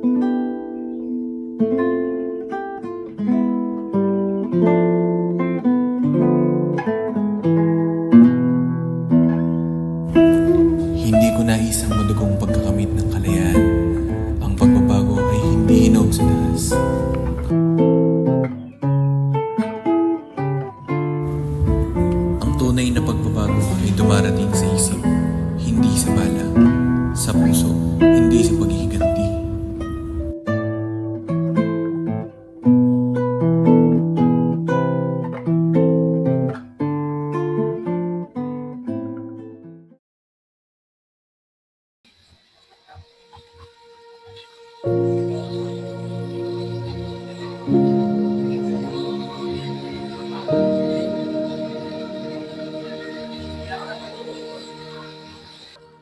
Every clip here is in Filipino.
Hindi ko nais ang madugong pagkakamit ng kalayaan. Ang pagbabago ay hindi hinog sa taas. Ang tunay na pagbabago ay dumarating sa isip, hindi sa bala, sa puso, hindi sa paghihiganti.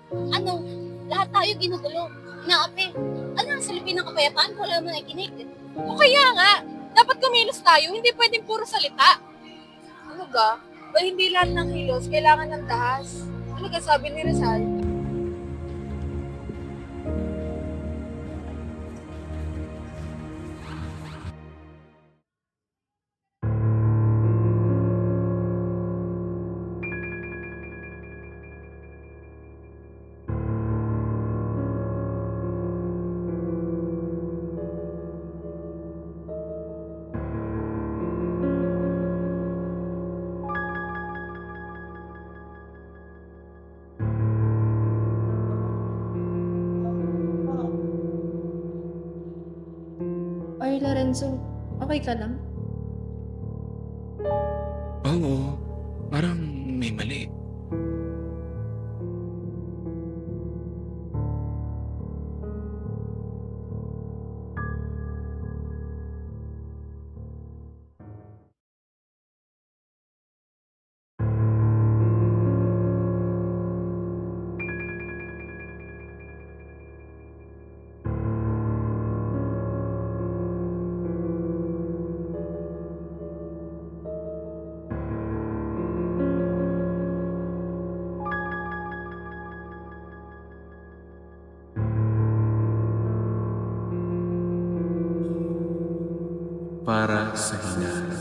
Ano, lahat tayo ginugulo, inaapi. Ano ang silipin ng kapayapaan? Wala mo nakikinig. O kaya nga, dapat kumilos tayo, hindi pwedeng puro salita. Ano ga? Ba hindi lahat ng kilos kailangan ng dahas? Ano ga sabi ni Rizal? Ay, Lorenzo, okay ka lang? Oo, parang may mali. Para sa hinaharap.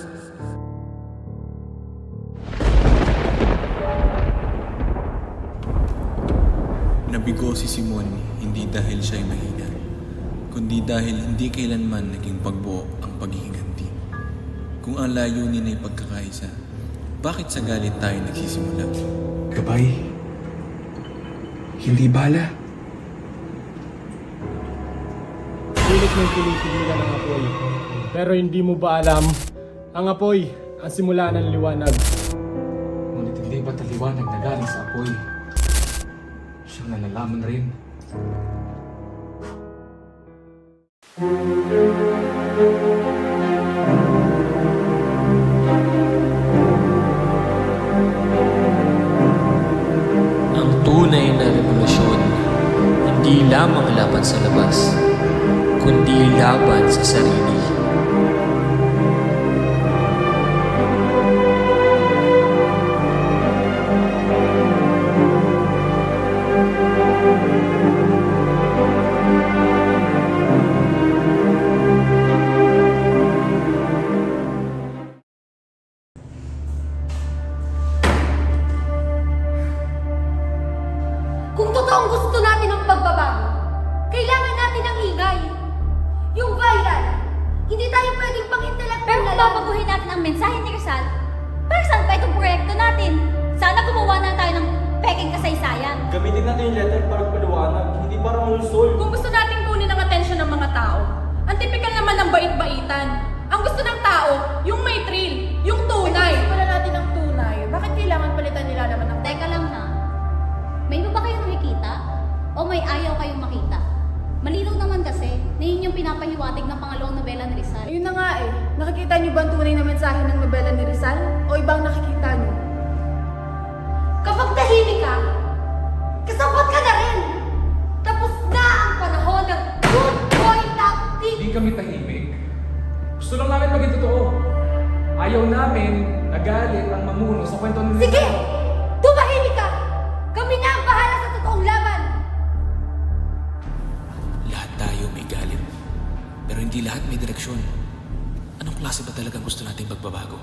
Nabigo si Simon hindi dahil siya'y mahina, kundi dahil hindi kailanman naging pagbuo ang paghihiganti. Kung ang layunin ay pagkakaisa, bakit sa galit tayo nagsisimula? Gabay. Hindi bala. Pilit ng kilisig nila ng apoy. Pero hindi mo ba alam, ang apoy ang simula ng liwanag. Ngunit hindi ba't ang liwanag na galing sa apoy? Siyang nalalaman rin. Ang tunay na revolusyon, hindi lamang laban sa labas, kundi laban sa sarili. Kung totoong gusto natin ng pagbabago, kailangan natin ng ingay. Yung viral, hindi tayo pwedeng pang-intellectual. Pero kung babaguhin natin ang mensahe ni Rizal, para saan pa itong proyekto natin? Sana gumawa na tayo ng peking kasaysayan. Gamitin natin yung letter para paliwanag, hindi para malusol. Kung gusto natin kunin ang atensyon ng mga tao, ang tipikal naman ng bait-baitan. Ang gusto ng tao, yung may thrill, yung tunay. Kung wala natin ng tunay, bakit kailangan palitan nila naman ng... Teka lang ha, may iba ba kayo nakikita? O may ayaw kayong makita? Malinaw naman kasi na yun yung pinapahiwatig ng pangalawang nobela ni Rizal. Ayun na nga eh. Nakikita niyo ba ang tunay na mensahe ng nobela ni Rizal? O ibang nakikita niyo? Kapag tahimik ka, kasapat ka na rin. Tapos na ang panahon ng good boy tactic. Hindi kami tahimik. Gusto lang namin maging totoo. Ayaw namin nagalit ang mamuno sa kwento ni Sige, Rizal. tumahimik ka. Kami na ang bahala sa totoong laban. Lahat tayo may galit. Pero hindi lahat may direksyon. Anong klase ba talaga gusto nating pagbabago?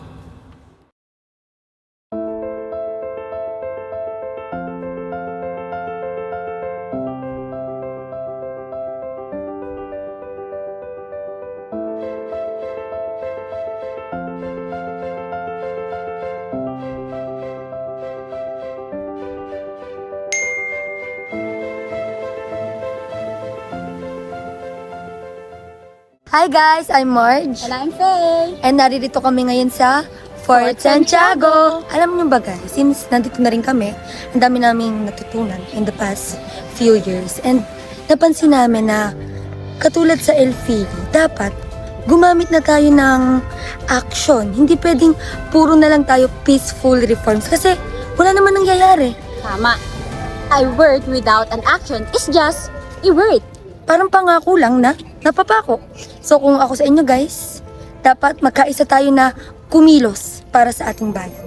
Hi guys, I'm Marge. And I'm Faye. And naririto kami ngayon sa Fort Santiago. Alam niyo ba guys, since nandito na rin kami, ang dami naming natutunan in the past few years. And napansin namin na katulad sa Elfie, dapat gumamit na tayo ng action. Hindi pwedeng puro na lang tayo peaceful reforms kasi wala naman nangyayari. Tama. A word without an action is just a word. Parang pangako lang na napapako. So kung ako sa inyo guys, dapat magkaisa tayo na kumilos para sa ating bayan.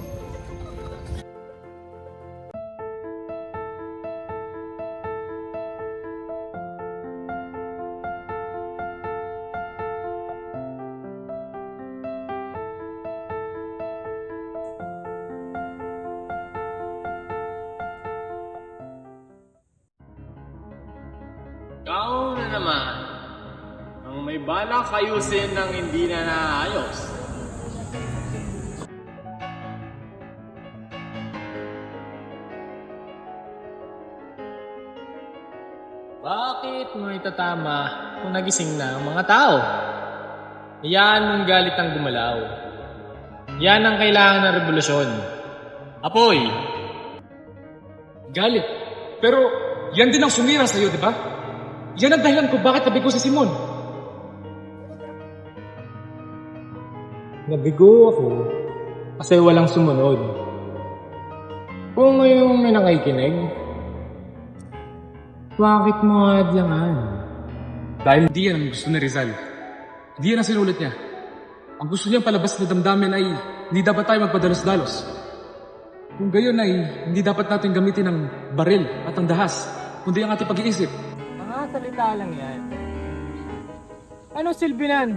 Ikaw na naman, ang may balak ayusin ng hindi na naayos. Bakit mo itatama kung nagising na ang mga tao? Yan mong galit ang gumalaw. Yan ang kailangan ng revolusyon. Apoy! Galit. Pero yan din ang sumira sa'yo, di ba? Yan ang dahilan kung bakit nabigo si Simon. Nabigo ako kasi walang sumunod. Kung ngayong may nakikinig, bakit mo adlangan? Dahil hindi yan ang gusto ni Rizal. Hindi yan ang sinulat niya. Ang gusto niyang palabas na damdamin ay hindi dapat tayo magpadalos-dalos. Kung gayon ay hindi dapat natin gamitin ang baril at ang dahas, kundi ang ating pag-iisip. Mga salita lang yan. Ano silbi nan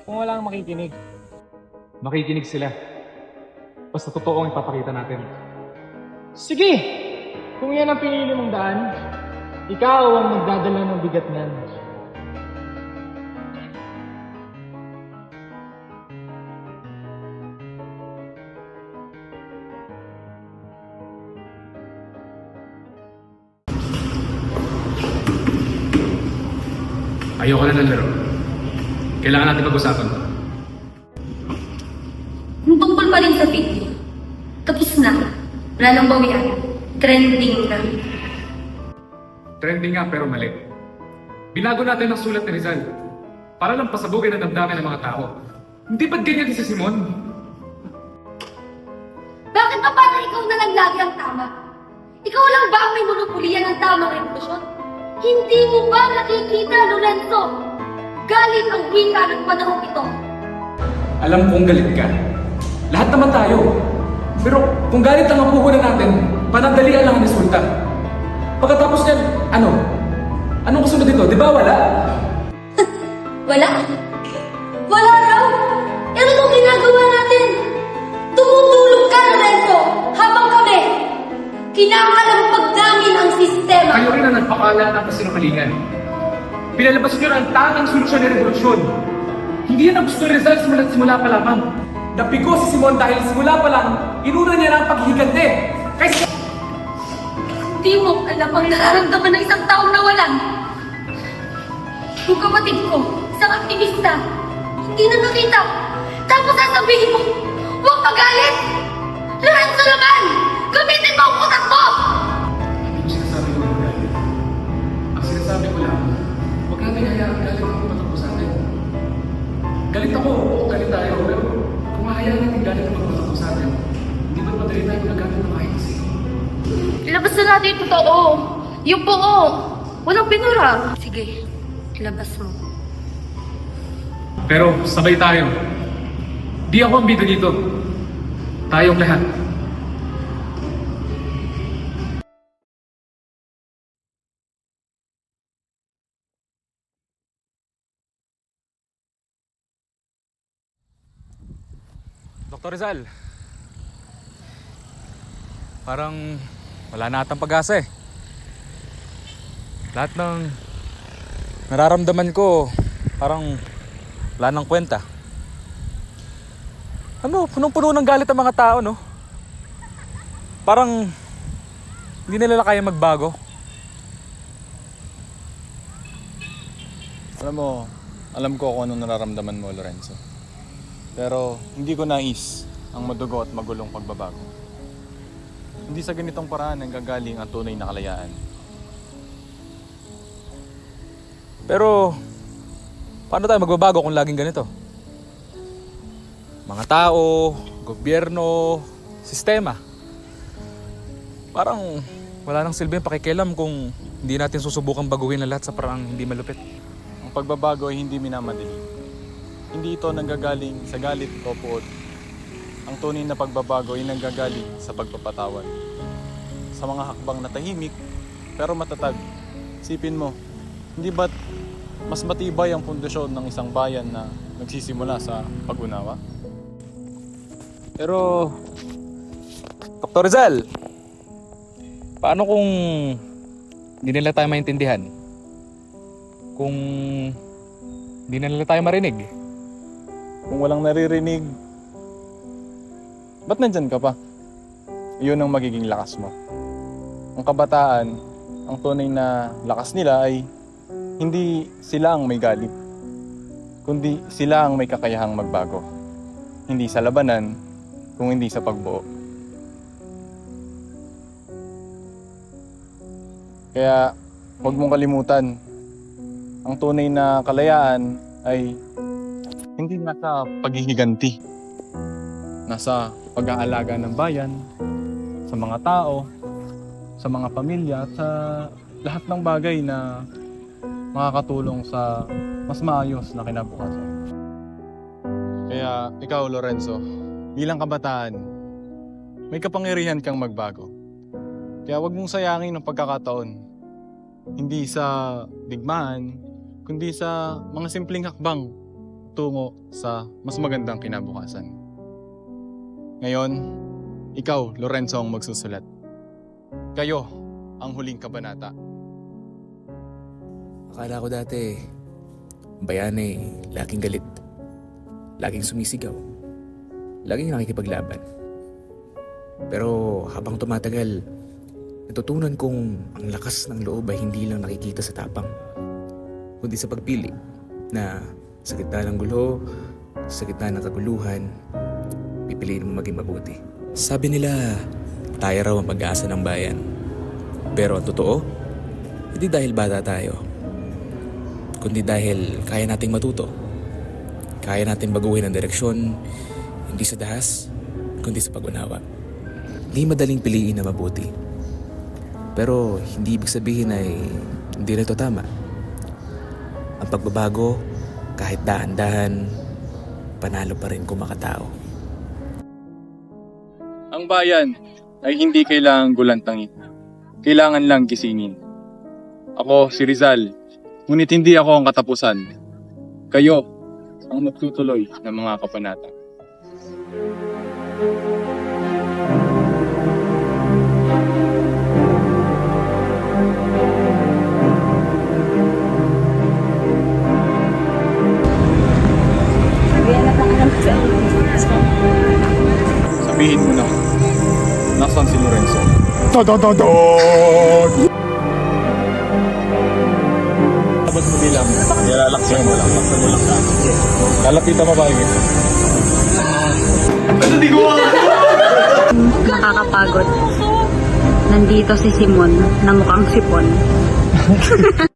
kung walang makikinig? Makikinig sila. Basta totoo ang ipapakita natin. Sige! Kung yan ang pinili mong daan, ikaw ang magdadala ng bigat niyan. Ayoko na ng laro. Kailangan natin pag-usapan to. Yung tungkol pa rin sa video. Tapos na. Wala nang bawian. Trending na. Trending nga pero mali. Binago natin ang sulat ni Rizal para lang pasabugin ang damdamin ng mga tao. Hindi ba't ganyan din si Simon? Bakit pa parang ikaw na lang lagi ang tama? Ikaw lang ba ang may monopoliya ng tamang revolusyon? Hindi mo ba nakikita, Lorenzo? Galit ang wika ng panahong ito. Alam kong galit ka. Lahat naman tayo. Pero kung galit ang mapuhunan natin, panandalian lang ang resulta. Pagkatapos niyan, ano? Anong kasunod dito? Di ba wala? Wala? Wala raw? Ano itong ginagawa natin? Tumutulog ka, Lorenzo, habang kami kinakalampag namin ang sistema. Kayo rin ang nagpakala ng kasinungalingan. Pinalabas niyo na ang tanging solusyon ng revolusyon. Hindi yan ang gusto ni Rizal simula pa lamang. Napigo si Simon dahil simula pa lang, inuna niya na ang paghihiganti. Kaysa... Hindi mo alam ang nararamdaman ng isang taong nawalan. Yung kapatid ko, isang aktivista, hindi na nakita. Tapos sasabihin mo, huwag magalit! Lorenzo naman! Gamitin mo ang utak mo! Hindi ko sinasabi ko ng galit. Ang sinasabi ko lang, huwag natin hayaan galit ang pumatakbo sa atin. Galit ako, oo, galit tayo, pero kung hayaan natin galit ang pumatakbo sa atin, hindi ba't madali tayo magagamit ng kahit isa? Ilabas na natin yung totoo. Yung buo. Walang pinura. Sige, ilabas mo. Pero sabay tayo. Di ako ang bida dito. Tayong lahat. Dr. Rizal, parang wala na atang pag-asa eh. Lahat ng nararamdaman ko, parang wala nang kwenta. Ano, punong-puno ng galit ang mga tao, no? Parang hindi nila kaya magbago. Alam ko kung anong nararamdaman mo, Lorenzo. Pero hindi ko nais ang madugo at magulong pagbabago. Hindi sa ganitong paraan ang gagaling ang tunay na kalayaan. Pero paano tayo magbabago kung laging ganito? Mga tao, gobyerno, sistema. Parang wala nang silbing pakikialam kung hindi natin susubukang baguhin ang lahat sa parang hindi malupit. Ang pagbabago ay hindi minamadali. Hindi ito nanggagaling sa galit o puot. Ang tunay na pagbabago ay nanggagaling sa pagpapatawad. Sa mga hakbang na tahimik pero matatag. Sipin mo, hindi ba't mas matibay ang pundasyon ng isang bayan na nagsisimula sa pag-unawa? Pero Dr. Rizal, paano kung hindi nila tayo maintindihan? Kung hindi nila tayo marinig? Kung walang naririnig, ba't nandyan ka pa? Iyon ang magiging lakas mo. Ang kabataan, ang tunay na lakas nila ay hindi sila ang may galit, kundi sila ang may kakayahang magbago. Hindi sa labanan, kung hindi sa pagbuo. Kaya huwag mong kalimutan, ang tunay na kalayaan ay hindi nasa paghihiganti. Nasa pag-aalaga ng bayan, sa mga tao, sa mga pamilya, at sa lahat ng bagay na makakatulong sa mas maayos na kinabukasan. Kaya ikaw, Lorenzo, bilang kabataan, may kapangyarihan kang magbago. Kaya huwag mong sayangin ang pagkakataon. Hindi sa digmaan, kundi sa mga simpleng hakbang tungo sa mas magandang kinabukasan. Ngayon, ikaw, Lorenzo, ang magsusulat. Kayo ang huling kabanata. Akala ko dati, bayan eh, laging galit. Laging sumisigaw. Laging nakikipaglaban. Pero habang tumatagal, natutunan kong ang lakas ng loob ay hindi lang nakikita sa tapang, kundi sa pagpili na sa gitna ng gulo, sa gitna ng kaguluhan, pipiliin mo maging mabuti. Sabi nila, tayo raw ang pag-asa ng bayan. Pero ang totoo, hindi dahil bata tayo, kundi dahil kaya nating matuto. Kaya natin baguhin ang direksyon, hindi sa dahas, kundi sa pag-unawa. Hindi madaling piliin na mabuti. Pero hindi ibig sabihin ay hindi na ito tama. Ang pagbabago, kahit dahan-dahan, panalo pa rin kung makatao. Ang bayan ay hindi kailangang gulantangin. Kailangan lang gisingin. Ako si Rizal, ngunit hindi ako ang katapusan. Kayo ang magtutuloy ng mga kabanata. Sabihin mo na, nasaan si Lorenzo? Tapos mo bilang, nilalaksan mo lang, laksan mo lang ka. Lalapitan mo ba yun? Nakakapagod. Nandito si Simon na mukhang sipon.